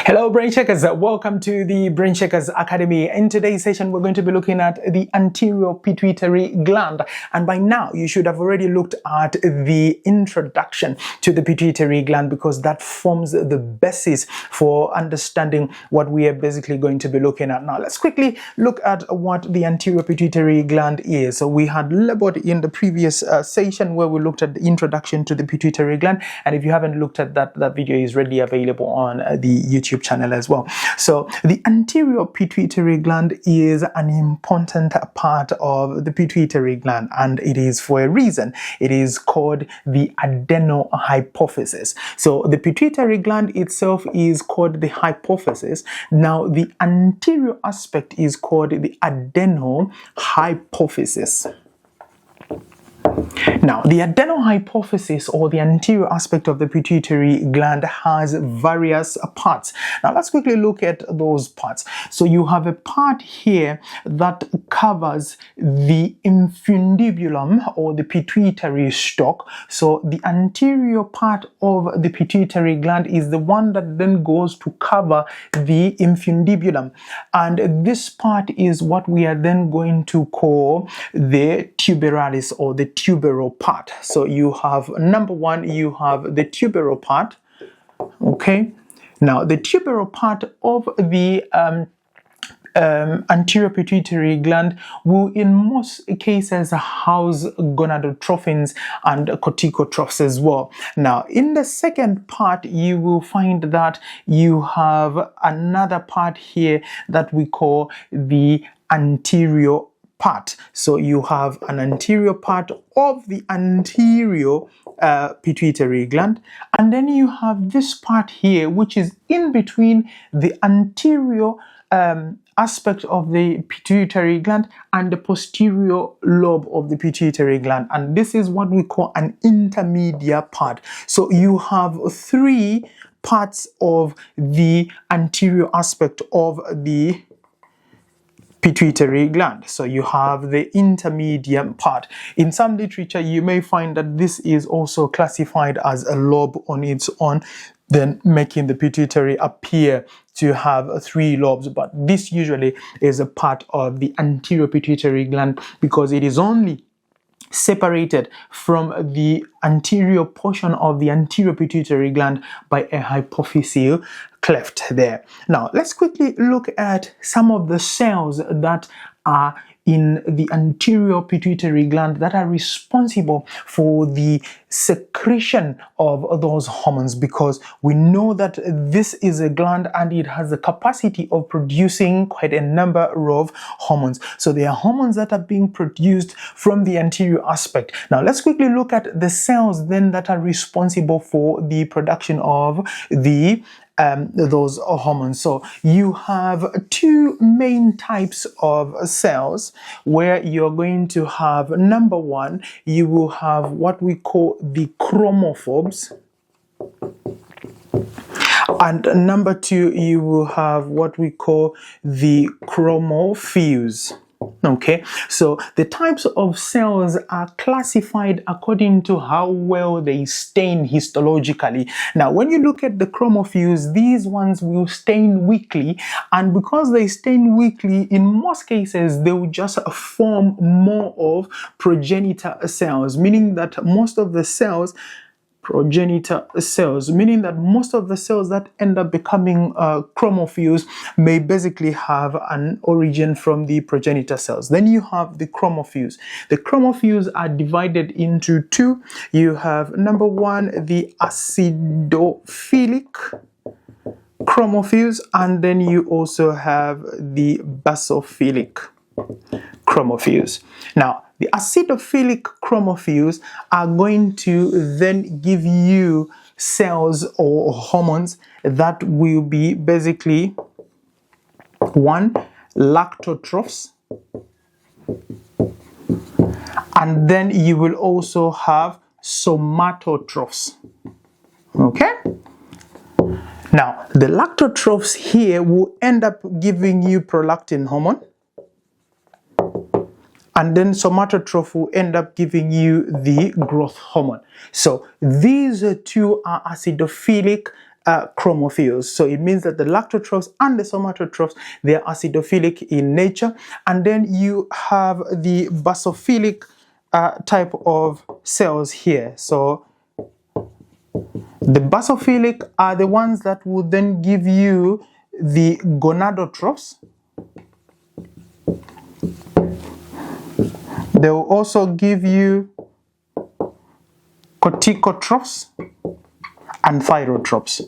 Hello Brain Checkers, welcome to the Brain Checkers Academy. In today's session we're going to be looking at the anterior pituitary gland, and by now you should have already looked at the introduction to the pituitary gland because that forms the basis for understanding what we are basically going to be looking at. Now let's quickly look at what the anterior pituitary gland is. So we had labeled in the previous session where we looked at the introduction to the pituitary gland, and if you haven't looked at that video is readily available on the YouTube channel as well. So the anterior pituitary gland is an important part of the pituitary gland, and it is for a reason. It is called the adenohypophysis. So the pituitary gland itself is called the hypophysis. Now the anterior aspect is called the adenohypophysis. Now, the adenohypophysis, or the anterior aspect of the pituitary gland, has various parts. Now, let's quickly look at those parts. So, you have a part here that covers the infundibulum, or the pituitary stalk. So, the anterior part of the pituitary gland is the one that then goes to cover the infundibulum. And this part is what we are then going to call the tuberalis, or the tuberal part. So you have number one, you have the tuberal part. Okay, now the tuberal part of the anterior pituitary gland will in most cases house gonadotrophins and corticotropes as well. Now in the second part you will find that you have another part here that we call the anterior part. So you have an anterior part of the anterior pituitary gland, and then you have this part here which is in between the anterior aspect of the pituitary gland and the posterior lobe of the pituitary gland, and this is what we call an intermediate part. So you have three parts of the anterior aspect of the pituitary gland. So you have the intermediate part. In some literature you may find that this is also classified as a lobe on its own, then making the pituitary appear to have three lobes, but this usually is a part of the anterior pituitary gland because it is only separated from the anterior portion of the anterior pituitary gland by a hypophyseal cleft there. Now let's quickly look at some of the cells that are in the anterior pituitary gland that are responsible for the secretion of those hormones, because we know that this is a gland and it has the capacity of producing quite a number of hormones. So there are hormones that are being produced from the anterior aspect. Now let's quickly look at the cells then that are responsible for the production of those hormones. So you have two main types of cells where you're going to have, number one, you will have what we call the chromophobes, and number two, you will have what we call the chromophils. Okay, so the types of cells are classified according to how well they stain histologically. Now, when you look at the chromophils, these ones will stain weakly, and because they stain weakly, in most cases, they will just form more of progenitor cells, meaning that most of the cells progenitor cells, meaning that most of the cells that end up becoming chromophils may basically have an origin from the progenitor cells. Then you have the chromophils. The chromophils are divided into two. You have number one, the acidophilic chromophils, and then you also have the basophilic chromophils. Now, the acidophilic chromophils are going to then give you cells or hormones that will be basically one, lactotropes, and then you will also have somatotropes. Okay? Now, the lactotropes here will end up giving you prolactin hormone, and then somatotrophs will end up giving you the growth hormone. So these two are acidophilic chromophiles. So it means that the lactotropes and the somatotropes, they are acidophilic in nature. And then you have the basophilic type of cells here. So the basophilic are the ones that would then give you the gonadotrophs. They will also give you corticotropes and thyrotropes.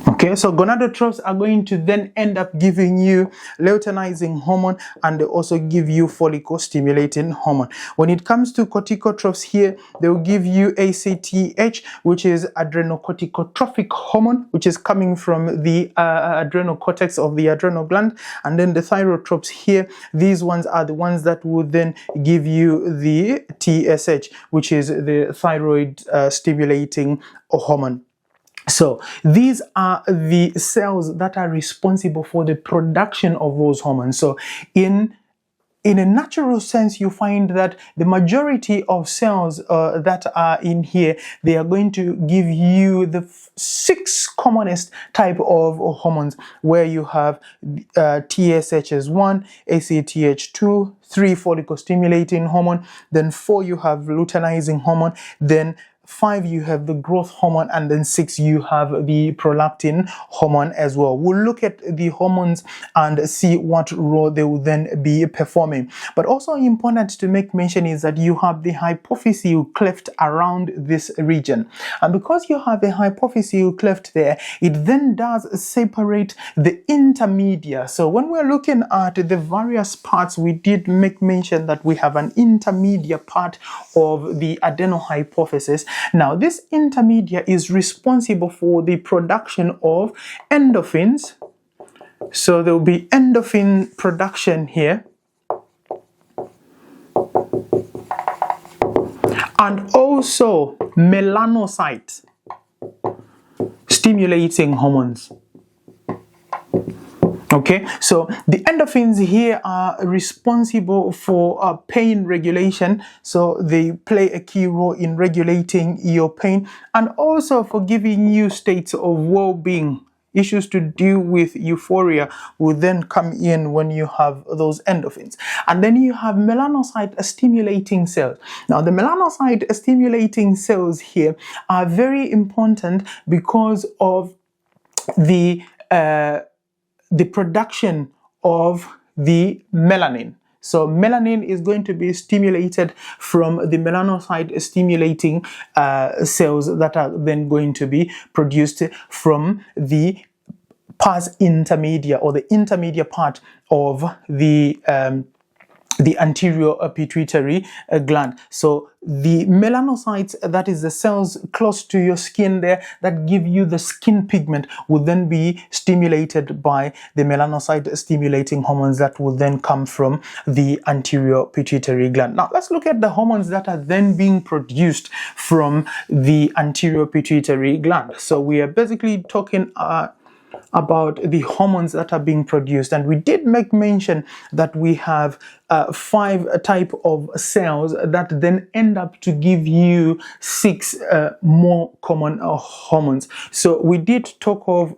Okay, so gonadotrophs are going to then end up giving you luteinizing hormone, and they also give you follicle stimulating hormone. When it comes to corticotropes here, they will give you ACTH, which is adrenocorticotrophic hormone, which is coming from the adrenal cortex of the adrenal gland. And then the thyrotropes here, these ones are the ones that would then give you the TSH, which is the thyroid stimulating hormone. So these are the cells that are responsible for the production of those hormones. So in a natural sense, you find that the majority of cells that are in here, they are going to give you the 6 commonest type of hormones, where you have TSH as 1, ACTH 2, 3 follicle stimulating hormone, then 4 you have luteinizing hormone, then 5 you have the growth hormone, and then 6 you have the prolactin hormone as well. We'll look at the hormones and see what role they will then be performing. But also important to make mention is that you have the hypophyseal cleft around this region, and because you have a hypophyseal cleft there, it then does separate the intermedia. So when we're looking at the various parts, we did make mention that we have an intermediate part of the adenohypophysis. Now, this intermedia is responsible for the production of endorphins. So there will be endorphin production here, and also melanocyte stimulating hormones. Okay, so the endorphins here are responsible for pain regulation, so they play a key role in regulating your pain, and also for giving you states of well-being. Issues to do with euphoria will then come in when you have those endorphins. And then you have melanocyte stimulating cells. Now, the melanocyte stimulating cells here are very important because of the production of the melanin. So melanin is going to be stimulated from the melanocyte stimulating cells that are then going to be produced from the pars intermedia, or the intermediate part of the anterior pituitary gland. So the melanocytes, that is the cells close to your skin there that give you the skin pigment, will then be stimulated by the melanocyte stimulating hormones that will then come from the anterior pituitary gland. Now let's look at the hormones that are then being produced from the anterior pituitary gland. So we are basically talking about the hormones that are being produced, and we did make mention that we have 5 type of cells that then end up to give you 6 more common hormones. So we did talk of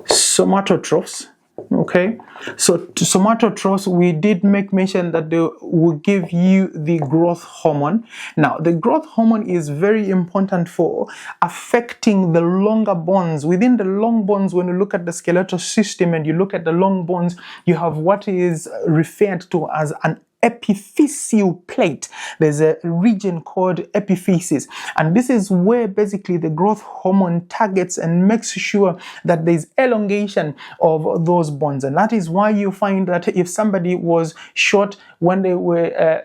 somatotropes. Okay, so to somatotropes, we did make mention that they will give you the growth hormone. Now, the growth hormone is very important for affecting the longer bones. Within the long bones, when you look at the skeletal system and you look at the long bones, you have what is referred to as an epiphyseal plate. There's a region called epiphysis, and this is where basically the growth hormone targets and makes sure that there's elongation of those bones. And that is why you find that if somebody was short when they were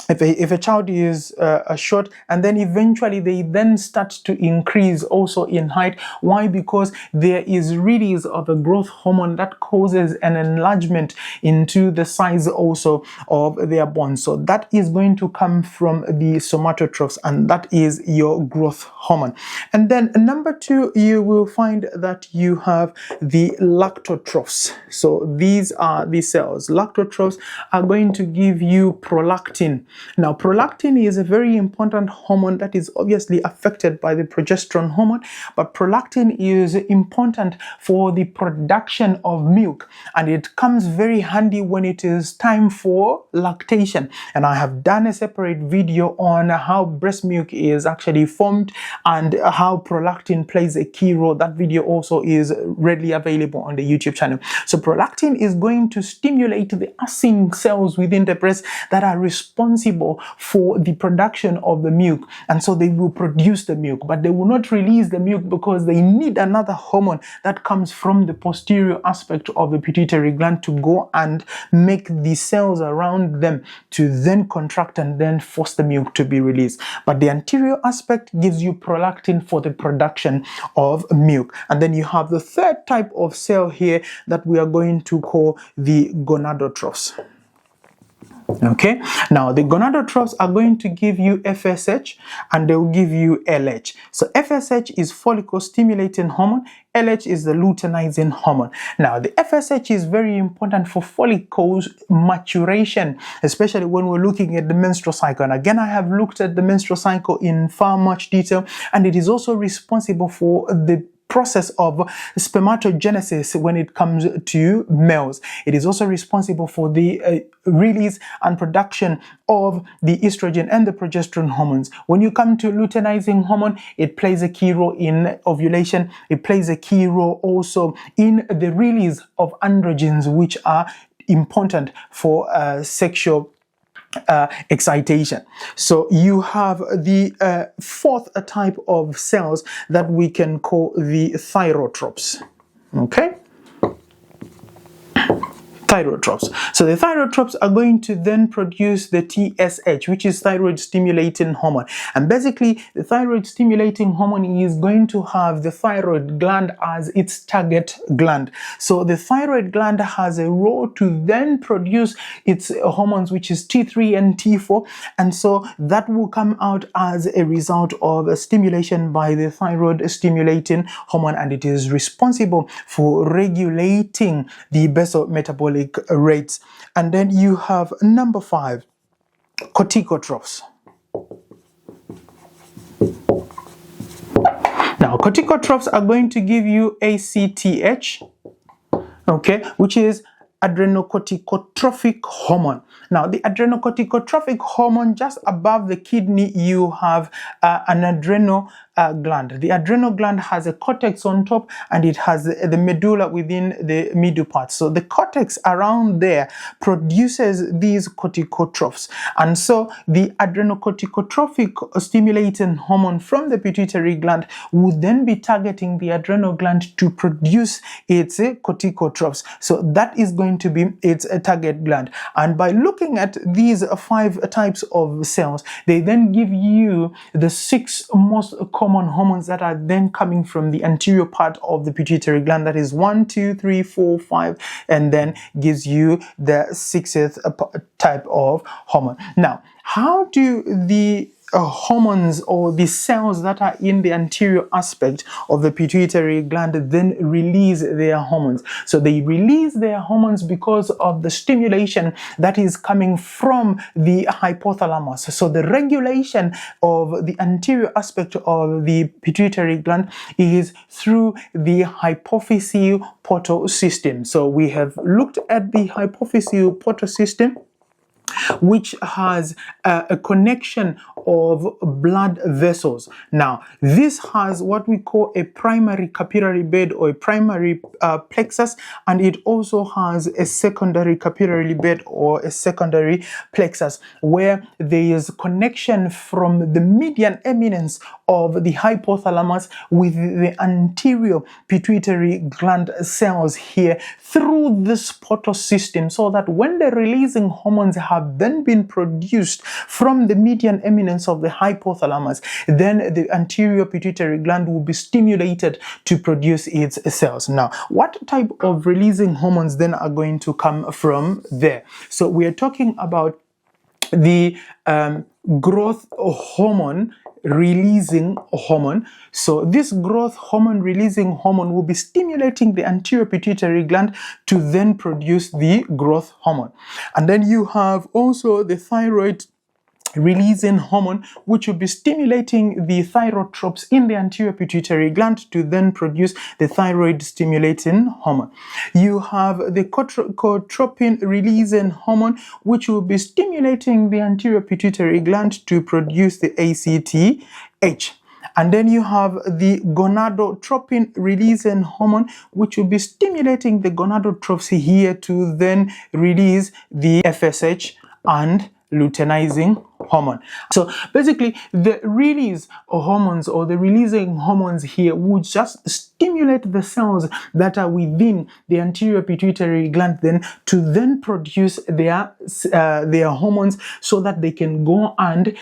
if a child is short, and then eventually they then start to increase also in height. Why? Because there is release of a growth hormone that causes an enlargement into the size also of their bones. So that is going to come from the somatotropes, and that is your growth hormone. And then number 2, you will find that you have the lactotropes. So these are the cells. Lactotropes are going to give you prolactin. Now, prolactin is a very important hormone that is obviously affected by the progesterone hormone, but prolactin is important for the production of milk, and it comes very handy when it is time for lactation. And I have done a separate video on how breast milk is actually formed and how prolactin plays a key role. That video also is readily available on the YouTube channel. So prolactin is going to stimulate the acin cells within the breast that are responsible for the production of the milk, and so they will produce the milk, but they will not release the milk because they need another hormone that comes from the posterior aspect of the pituitary gland to go and make the cells around them to then contract and then force the milk to be released. But the anterior aspect gives you prolactin for the production of milk. And then you have the third type of cell here that we are going to call the gonadotrophs. Okay, now the gonadotrophs are going to give you FSH and they will give you LH. So FSH is follicle stimulating hormone, LH is the luteinizing hormone. Now the FSH is very important for follicles maturation, especially when we're looking at the menstrual cycle. And again, I have looked at the menstrual cycle in far much detail, and it is also responsible for the process of spermatogenesis when it comes to males. It is also responsible for the release and production of the estrogen and the progesterone hormones. When you come to luteinizing hormone, it plays a key role in ovulation. It plays a key role also in the release of androgens, which are important for sexual excitation. So you have the fourth type of cells that we can call the thyrotropes. Okay? Thyrotropes. So the thyrotropes are going to then produce the TSH, which is thyroid stimulating hormone. And basically, the thyroid stimulating hormone is going to have the thyroid gland as its target gland. So the thyroid gland has a role to then produce its hormones, which is T3 and T4. And so that will come out as a result of a stimulation by the thyroid stimulating hormone, and it is responsible for regulating the basal metabolic rates. And then you have number 5, corticotropes. Now, corticotropes are going to give you ACTH, okay, which is adrenocorticotrophic hormone. Now, the adrenocorticotrophic hormone, just above the kidney, you have an adrenal gland. The adrenal gland has a cortex on top, and it has the medulla within the middle part. So the cortex around there produces these corticotropes, and so the adrenocorticotrophic stimulating hormone from the pituitary gland would then be targeting the adrenal gland to produce its corticotropes. So that is going to be its target gland. And by looking at these 5 types of cells, they then give you the 6 most common hormones that are then coming from the anterior part of the pituitary gland. That is 1, 2, 3, 4, 5, and then gives you the 6th type of hormone. Now, how do the hormones or the cells that are in the anterior aspect of the pituitary gland then release their hormones? So they release their hormones because of the stimulation that is coming from the hypothalamus. So the regulation of the anterior aspect of the pituitary gland is through the hypophyseal portal system. So we have looked at the hypophyseal portal system, which has a connection of blood vessels. Now, this has what we call a primary capillary bed or a primary plexus, and it also has a secondary capillary bed or a secondary plexus, where there is connection from the median eminence of the hypothalamus with the anterior pituitary gland cells here through this portal system, so that when the releasing hormones have then been produced from the median eminence of the hypothalamus, then the anterior pituitary gland will be stimulated to produce its cells. Now, what type of releasing hormones then are going to come from there? So we are talking about the growth hormone releasing hormone. So this growth hormone releasing hormone will be stimulating the anterior pituitary gland to then produce the growth hormone. And then you have also the thyroid releasing hormone, which will be stimulating the thyrotropes in the anterior pituitary gland to then produce the thyroid stimulating hormone. You have the corticotropin releasing hormone, which will be stimulating the anterior pituitary gland to produce the ACTH. And then you have the gonadotropin releasing hormone, which will be stimulating the gonadotropes here to then release the FSH and luteinizing hormone. So basically, the release of hormones or the releasing hormones here would just stimulate the cells that are within the anterior pituitary gland then to then produce their hormones so that they can go and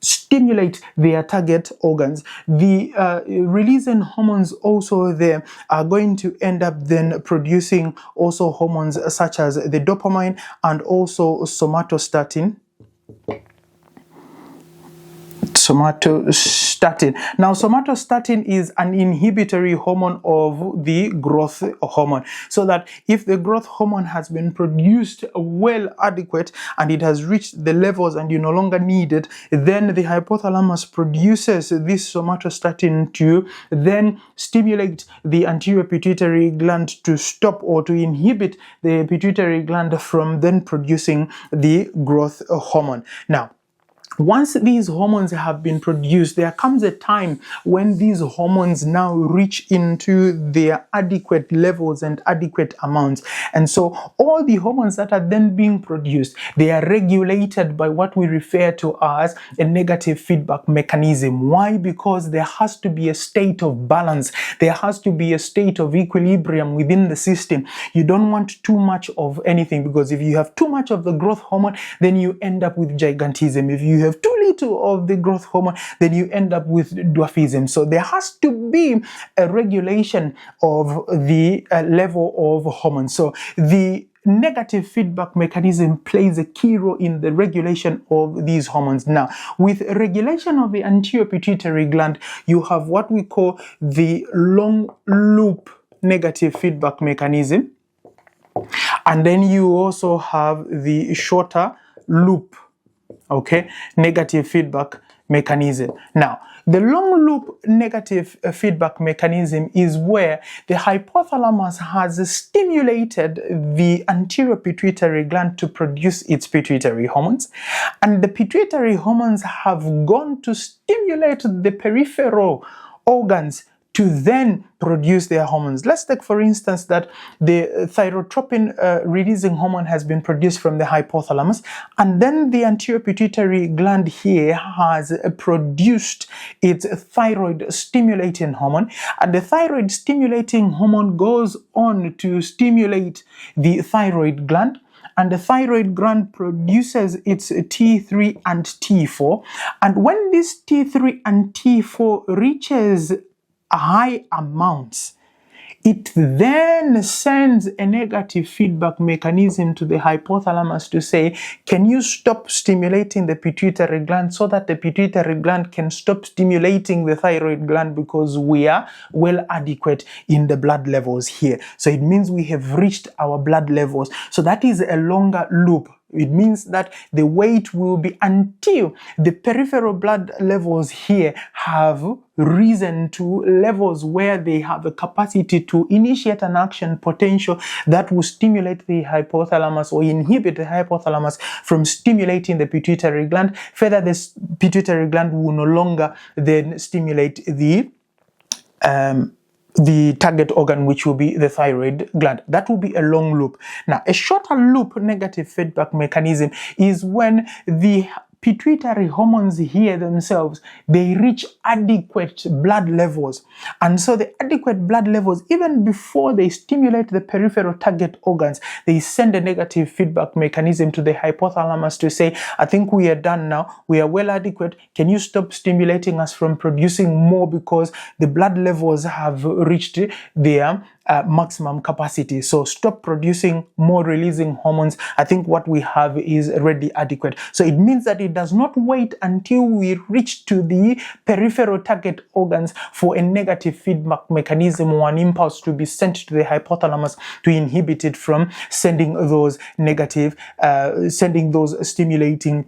stimulate their target organs. The releasing hormones also there are going to end up then producing also hormones such as the dopamine and also somatostatin. Now, somatostatin is an inhibitory hormone of the growth hormone, so that if the growth hormone has been produced well adequate and it has reached the levels and you no longer need it, then the hypothalamus produces this somatostatin to then stimulate the anterior pituitary gland to stop or to inhibit the pituitary gland from then producing the growth hormone. Now, once these hormones have been produced, there comes a time when these hormones now reach into their adequate levels and adequate amounts. And so all the hormones that are then being produced, they are regulated by what we refer to as a negative feedback mechanism. Why? Because there has to be a state of balance. There has to be a state of equilibrium within the system. You don't want too much of anything, because if you have too much of the growth hormone, then you end up with gigantism. If you have too little of the growth hormone, then you end up with dwarfism. So there has to be a regulation of the level of hormone. So the negative feedback mechanism plays a key role in the regulation of these hormones. Now, with regulation of the anterior pituitary gland, you have what we call the long loop negative feedback mechanism, and then you also have the shorter loop negative feedback mechanism. Now, the long loop negative feedback mechanism is where the hypothalamus has stimulated the anterior pituitary gland to produce its pituitary hormones, and the pituitary hormones have gone to stimulate the peripheral organs to then produce their hormones. Let's take, for instance, that the thyrotropin releasing hormone has been produced from the hypothalamus, and then the anterior pituitary gland here has produced its thyroid stimulating hormone, and the thyroid stimulating hormone goes on to stimulate the thyroid gland, and the thyroid gland produces its T3 and T4, and when this T3 and T4 reaches high amounts, it then sends a negative feedback mechanism to the hypothalamus to say, can you stop stimulating the pituitary gland so that the pituitary gland can stop stimulating the thyroid gland, because we are well adequate in the blood levels here. So it means we have reached our blood levels. So that is a longer loop. It means that the wait will be until the peripheral blood levels here have risen to levels where they have the capacity to initiate an action potential that will stimulate the hypothalamus or inhibit the hypothalamus from stimulating the pituitary gland. Further, this pituitary gland will no longer then stimulate the target organ, which will be the thyroid gland. That will be a long loop. Now, a shorter loop negative feedback mechanism is when the pituitary hormones here themselves, they reach adequate blood levels. And so the adequate blood levels, even before they stimulate the peripheral target organs, they send a negative feedback mechanism to the hypothalamus to say, I think we are done now. We are well adequate. Can you stop stimulating us from producing more, because the blood levels have reached their maximum capacity. So stop producing more releasing hormones. I think what we have is already adequate. So it means that it does not wait until we reach to the peripheral target organs for a negative feedback mechanism or an impulse to be sent to the hypothalamus to inhibit it from sending those negative, sending those stimulating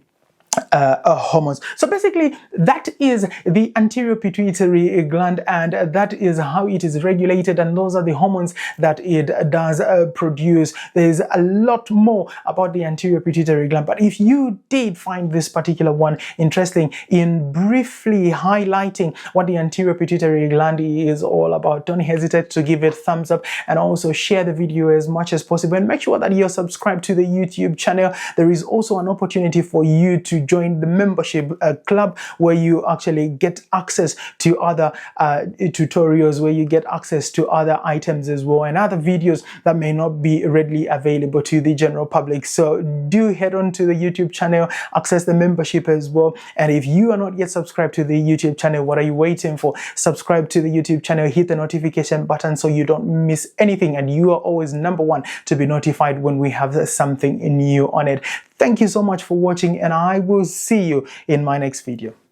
hormones. So basically, that is the anterior pituitary gland, and that is how it is regulated, and those are the hormones that it does produce. There's a lot more about the anterior pituitary gland, but if you did find this particular one interesting in briefly highlighting what the anterior pituitary gland is all about, don't hesitate to give it a thumbs up and also share the video as much as possible, and make sure that you're subscribed to the YouTube channel. There is also an opportunity for you to join the membership club, where you actually get access to other tutorials, where you get access to other items as well, and other videos that may not be readily available to the general public. So do head on to the YouTube channel, access the membership as well. And if you are not yet subscribed to the YouTube channel, what are you waiting for? Subscribe to the YouTube channel, hit the notification button so you don't miss anything, and you are always #1 to be notified when we have something new on it. Thank you so much for watching, and I will see you in my next video.